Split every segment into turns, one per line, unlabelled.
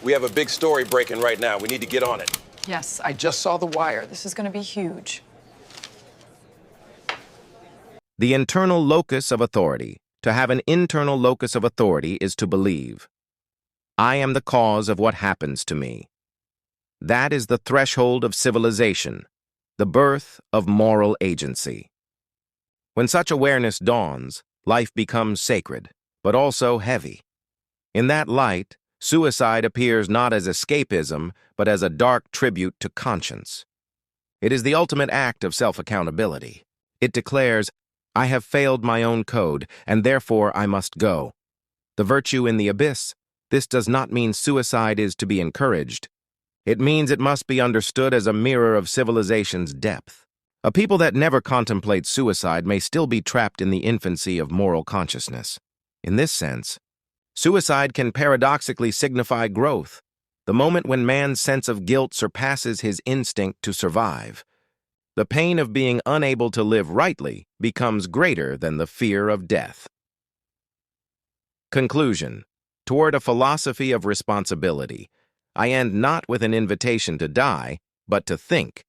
We have a big story breaking right now. We need to get on it.
Yes, I just saw the wire. This is going to be huge.
The internal locus of authority. To have an internal locus of authority is to believe. I am the cause of what happens to me. That is the threshold of civilization, the birth of moral agency. When such awareness dawns, life becomes sacred, but also heavy. In that light, suicide appears not as escapism, but as a dark tribute to conscience. It is the ultimate act of self-accountability. It declares, I have failed my own code, and therefore I must go. The virtue in the abyss. This does not mean suicide is to be encouraged. It means it must be understood as a mirror of civilization's depth. A people that never contemplate suicide may still be trapped in the infancy of moral consciousness. In this sense, suicide can paradoxically signify growth, the moment when man's sense of guilt surpasses his instinct to survive. The pain of being unable to live rightly becomes greater than the fear of death. Conclusion. Toward a philosophy of responsibility, I end not with an invitation to die, but to think.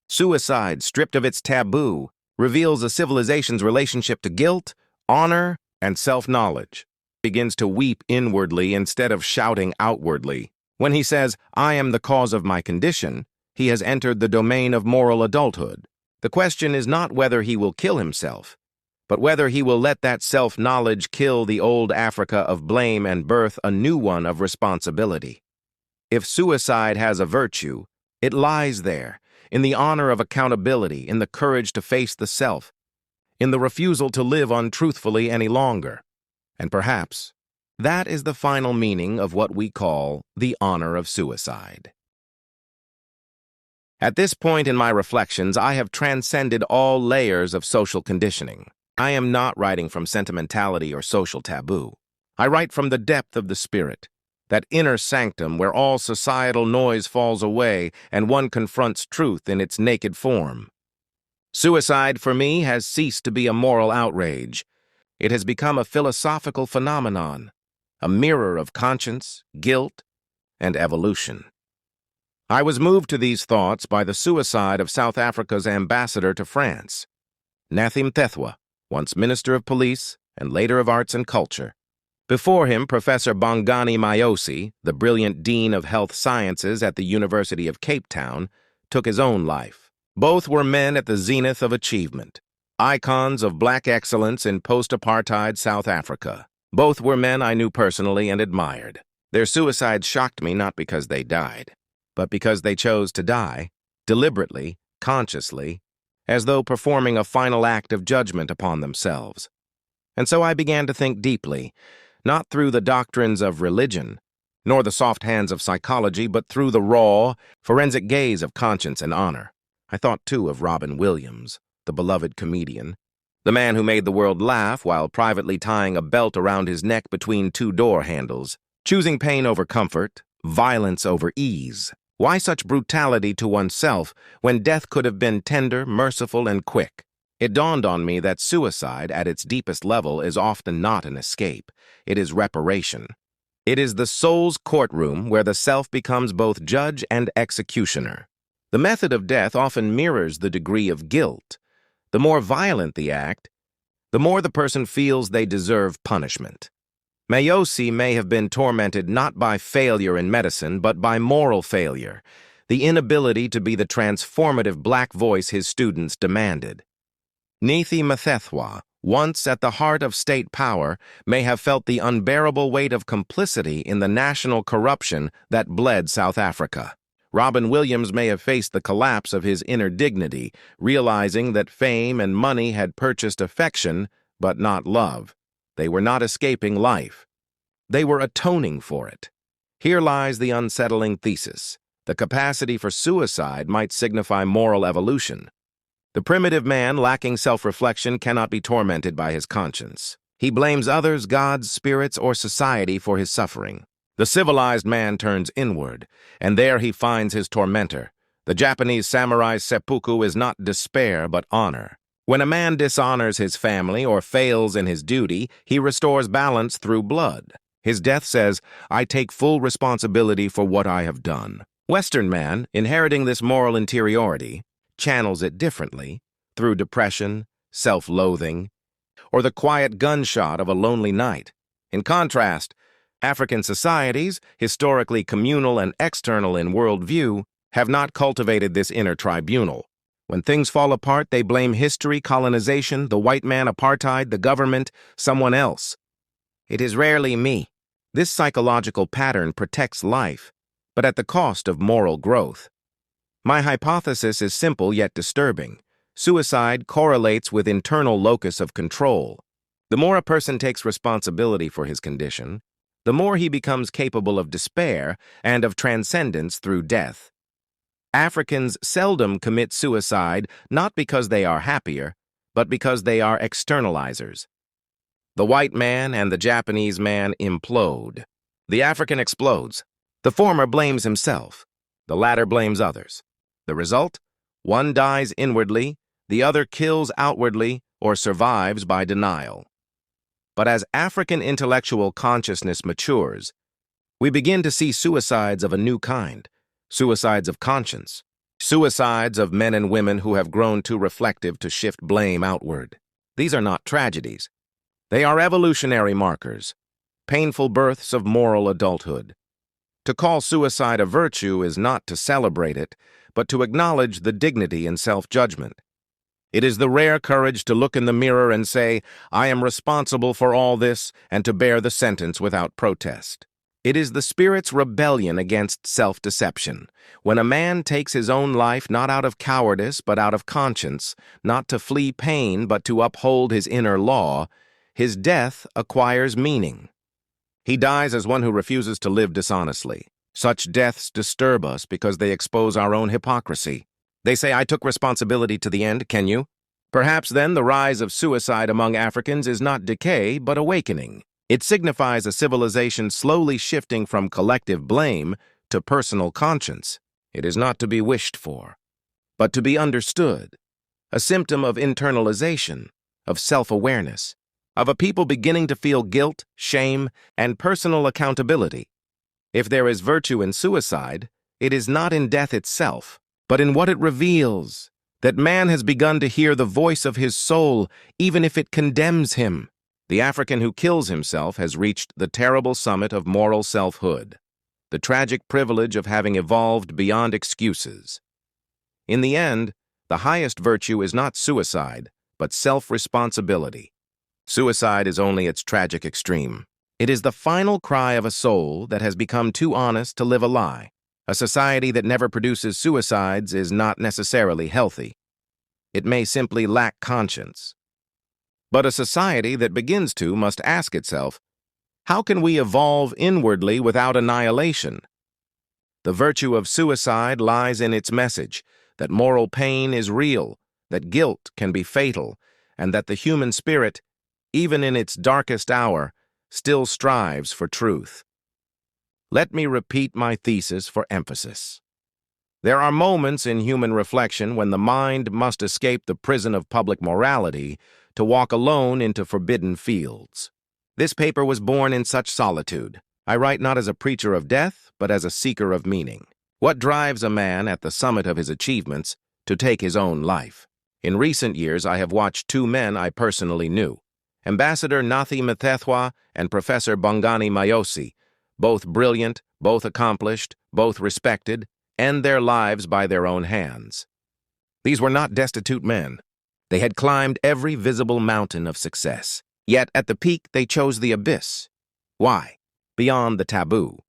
Suicide, stripped of its taboo, reveals a civilization's relationship to guilt, honor, and self-knowledge. Begins to weep inwardly instead of shouting outwardly. When he says, I am the cause of my condition, he has entered the domain of moral adulthood. The question is not whether he will kill himself, but whether he will let that self-knowledge kill the old Africa of blame and birth a new one of responsibility. If suicide has a virtue, it lies there, in the honor of accountability, in the courage to face the self, in the refusal to live untruthfully any longer. And perhaps, that is the final meaning of what we call the honor of suicide. At this point in my reflections, I have transcended all layers of social conditioning. I am not writing from sentimentality or social taboo. I write from the depth of the spirit, that inner sanctum where all societal noise falls away and one confronts truth in its naked form. Suicide, for me, has ceased to be a moral outrage. It has become a philosophical phenomenon, a mirror of conscience, guilt, and evolution. I was moved to these thoughts by the suicide of South Africa's ambassador to France, Nathim Thethwa, once Minister of Police and later of Arts and Culture. Before him, Professor Bongani Mayosi, the brilliant Dean of Health Sciences at the University of Cape Town, took his own life. Both were men at the zenith of achievement, icons of black excellence in post-apartheid South Africa. Both were men I knew personally and admired. Their suicide shocked me not because they died, but because they chose to die, deliberately, consciously, as though performing a final act of judgment upon themselves. And so I began to think deeply, not through the doctrines of religion, nor the soft hands of psychology, but through the raw, forensic gaze of conscience and honor. I thought, too, of Robin Williams, the beloved comedian, the man who made the world laugh while privately tying a belt around his neck between two door handles, choosing pain over comfort, violence over ease. Why such brutality to oneself when death could have been tender, merciful, and quick? It dawned on me that suicide, at its deepest level, is often not an escape. It is reparation. It is the soul's courtroom where the self becomes both judge and executioner. The method of death often mirrors the degree of guilt. The more violent the act, the more the person feels they deserve punishment. Mayosi may have been tormented not by failure in medicine, but by moral failure, the inability to be the transformative black voice his students demanded. Nathim Thethwa, once at the heart of state power, may have felt the unbearable weight of complicity in the national corruption that bled South Africa. Robin Williams may have faced the collapse of his inner dignity, realizing that fame and money had purchased affection, but not love. They were not escaping life. They were atoning for it. Here lies the unsettling thesis. The capacity for suicide might signify moral evolution. The primitive man, lacking self-reflection, cannot be tormented by his conscience. He blames others, gods, spirits, or society for his suffering. The civilized man turns inward, and there he finds his tormentor. The Japanese samurai's seppuku is not despair, but honor. When a man dishonors his family or fails in his duty, he restores balance through blood. His death says, I take full responsibility for what I have done. Western man, inheriting this moral interiority, channels it differently, through depression, self-loathing, or the quiet gunshot of a lonely night. In contrast, African societies, historically communal and external in worldview, have not cultivated this inner tribunal. When things fall apart, they blame history, colonization, the white man, apartheid, the government, someone else. It is rarely me. This psychological pattern protects life, but at the cost of moral growth. My hypothesis is simple yet disturbing. Suicide correlates with internal locus of control. The more a person takes responsibility for his condition, the more he becomes capable of despair and of transcendence through death. Africans seldom commit suicide not because they are happier, but because they are externalizers. The white man and the Japanese man implode. The African explodes. The former blames himself. The latter blames others. The result? One dies inwardly, the other kills outwardly or survives by denial. But as African intellectual consciousness matures, we begin to see suicides of a new kind, suicides of conscience, suicides of men and women who have grown too reflective to shift blame outward. These are not tragedies. They are evolutionary markers, painful births of moral adulthood. To call suicide a virtue is not to celebrate it, but to acknowledge the dignity in self-judgment. It is the rare courage to look in the mirror and say, I am responsible for all this, and to bear the sentence without protest. It is the spirit's rebellion against self-deception. When a man takes his own life not out of cowardice but out of conscience, not to flee pain but to uphold his inner law, his death acquires meaning. He dies as one who refuses to live dishonestly. Such deaths disturb us because they expose our own hypocrisy. They say, I took responsibility to the end, can you? Perhaps then the rise of suicide among Africans is not decay, but awakening. It signifies a civilization slowly shifting from collective blame to personal conscience. It is not to be wished for, but to be understood. A symptom of internalization, of self-awareness, of a people beginning to feel guilt, shame, and personal accountability. If there is virtue in suicide, it is not in death itself, but in what it reveals, that man has begun to hear the voice of his soul, even if it condemns him. The African who kills himself has reached the terrible summit of moral selfhood, the tragic privilege of having evolved beyond excuses. In the end, the highest virtue is not suicide, but self-responsibility. Suicide is only its tragic extreme. It is the final cry of a soul that has become too honest to live a lie. A society that never produces suicides is not necessarily healthy. It may simply lack conscience. But a society that begins to must ask itself, how can we evolve inwardly without annihilation? The virtue of suicide lies in its message, that moral pain is real, that guilt can be fatal, and that the human spirit, even in its darkest hour, still strives for truth. Let me repeat my thesis for emphasis. There are moments in human reflection when the mind must escape the prison of public morality to walk alone into forbidden fields. This paper was born in such solitude. I write not as a preacher of death, but as a seeker of meaning. What drives a man at the summit of his achievements to take his own life? In recent years, I have watched two men I personally knew, Ambassador Nathi Mthethwa and Professor Bongani Mayosi, both brilliant, both accomplished, both respected, end their lives by their own hands. These were not destitute men. They had climbed every visible mountain of success. Yet at the peak, they chose the abyss. Why? Beyond the taboo.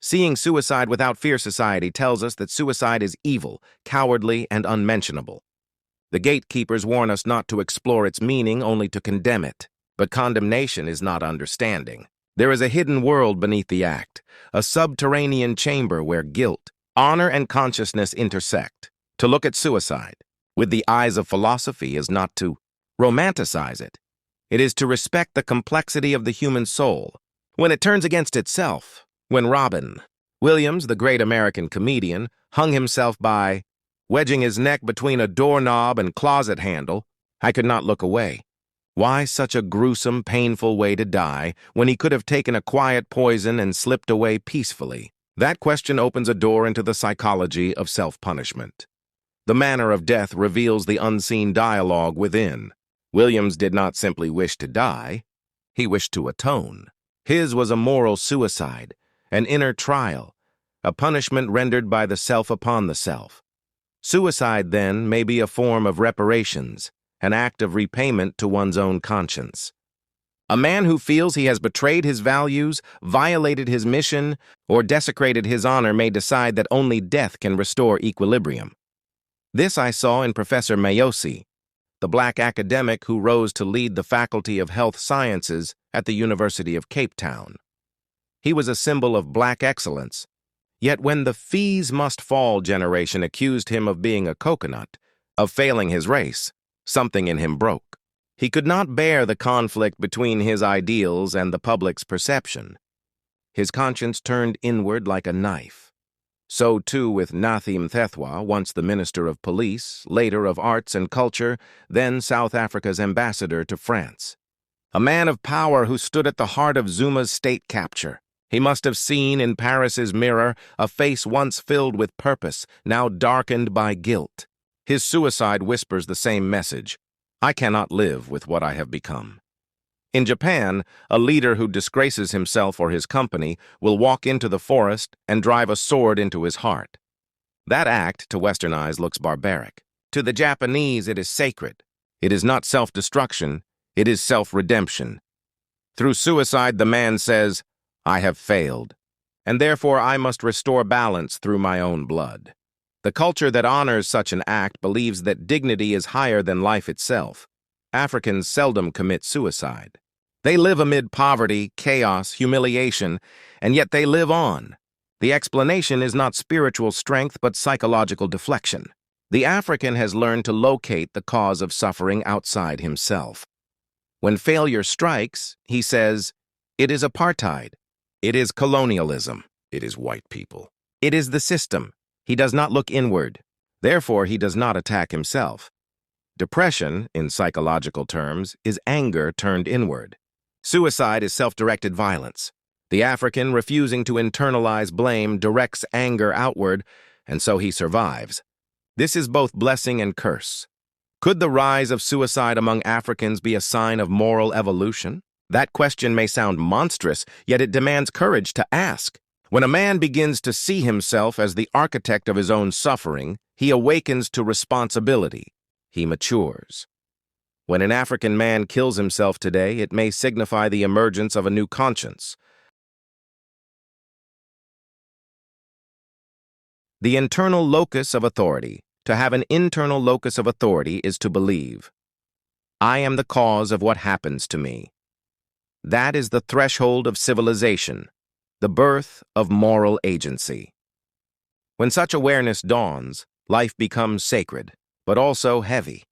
Seeing Suicide Without Fear Society tells us that suicide is evil, cowardly, and unmentionable. The gatekeepers warn us not to explore its meaning, only to condemn it. But condemnation is not understanding. There is a hidden world beneath the act, a subterranean chamber where guilt, honor, and consciousness intersect. To look at suicide with the eyes of philosophy is not to romanticize it. It is to respect the complexity of the human soul. When it turns against itself, when Robin Williams, the great American comedian, hung himself by wedging his neck between a doorknob and closet handle, I could not look away. Why such a gruesome, painful way to die when he could have taken a quiet poison and slipped away peacefully? That question opens a door into the psychology of self-punishment. The manner of death reveals the unseen dialogue within. Williams did not simply wish to die, he wished to atone. His was a moral suicide, an inner trial, a punishment rendered by the self upon the self. Suicide, then, may be a form of reparations, an act of repayment to one's own conscience. A man who feels he has betrayed his values, violated his mission, or desecrated his honor may decide that only death can restore equilibrium. This I saw in Professor Mayosi, the black academic who rose to lead the Faculty of Health Sciences at the University of Cape Town. He was a symbol of black excellence, yet when the fees must fall generation accused him of being a coconut, of failing his race, something in him broke. He could not bear the conflict between his ideals and the public's perception. His conscience turned inward like a knife. So too with Nathim Thethwa, once the Minister of Police, later of Arts and Culture, then South Africa's ambassador to France. A man of power who stood at the heart of Zuma's state capture. He must have seen in Paris's mirror a face once filled with purpose, now darkened by guilt. His suicide whispers the same message. I cannot live with what I have become. In Japan, a leader who disgraces himself or his company will walk into the forest and drive a sword into his heart. That act, to Western eyes, looks barbaric. To the Japanese, it is sacred. It is not self-destruction, it is self-redemption. Through suicide, the man says, I have failed, and therefore I must restore balance through my own blood. The culture that honors such an act believes that dignity is higher than life itself. Africans seldom commit suicide. They live amid poverty, chaos, humiliation, and yet they live on. The explanation is not spiritual strength but psychological deflection. The African has learned to locate the cause of suffering outside himself. When failure strikes, he says, it is apartheid. It is colonialism. It is white people. It is the system. He does not look inward. Therefore, he does not attack himself. Depression, in psychological terms, is anger turned inward. Suicide is self-directed violence. The African, refusing to internalize blame, directs anger outward, and so he survives. This is both blessing and curse. Could the rise of suicide among Africans be a sign of moral evolution? That question may sound monstrous, yet it demands courage to ask. When a man begins to see himself as the architect of his own suffering, he awakens to responsibility. He matures. When an African man kills himself today, it may signify the emergence of a new conscience. The internal locus of authority. To have an internal locus of authority is to believe. I am the cause of what happens to me. That is the threshold of civilization, the birth of moral agency. When such awareness dawns, life becomes sacred, but also heavy.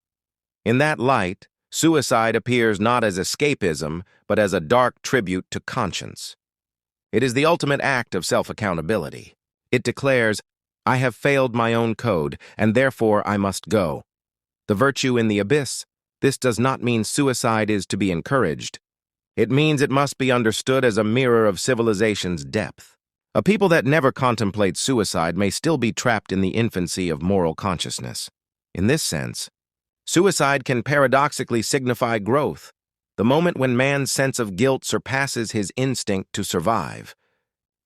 In that light, suicide appears not as escapism, but as a dark tribute to conscience. It is the ultimate act of self-accountability. It declares, I have failed my own code, and therefore I must go. The virtue in the abyss, this does not mean suicide is to be encouraged. It means it must be understood as a mirror of civilization's depth. A people that never contemplate suicide may still be trapped in the infancy of moral consciousness. In this sense, suicide can paradoxically signify growth, the moment when man's sense of guilt surpasses his instinct to survive.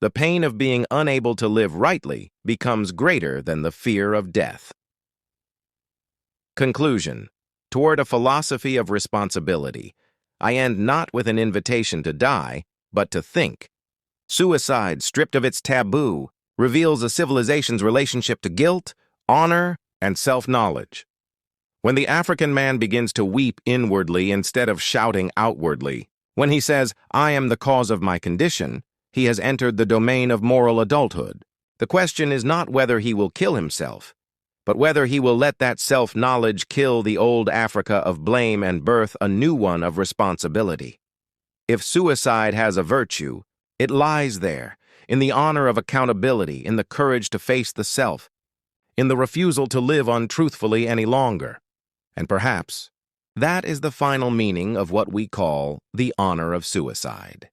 The pain of being unable to live rightly becomes greater than the fear of death. Conclusion. Toward a philosophy of responsibility, I end not with an invitation to die, but to think. Suicide, stripped of its taboo, reveals a civilization's relationship to guilt, honor, and self-knowledge. When the African man begins to weep inwardly instead of shouting outwardly, when he says, I am the cause of my condition, he has entered the domain of moral adulthood. The question is not whether he will kill himself, but whether he will let that self-knowledge kill the old Africa of blame and birth a new one of responsibility. If suicide has a virtue, it lies there, in the honor of accountability, in the courage to face the self, in the refusal to live untruthfully any longer. And perhaps, That is the final meaning of what we call the honor of suicide.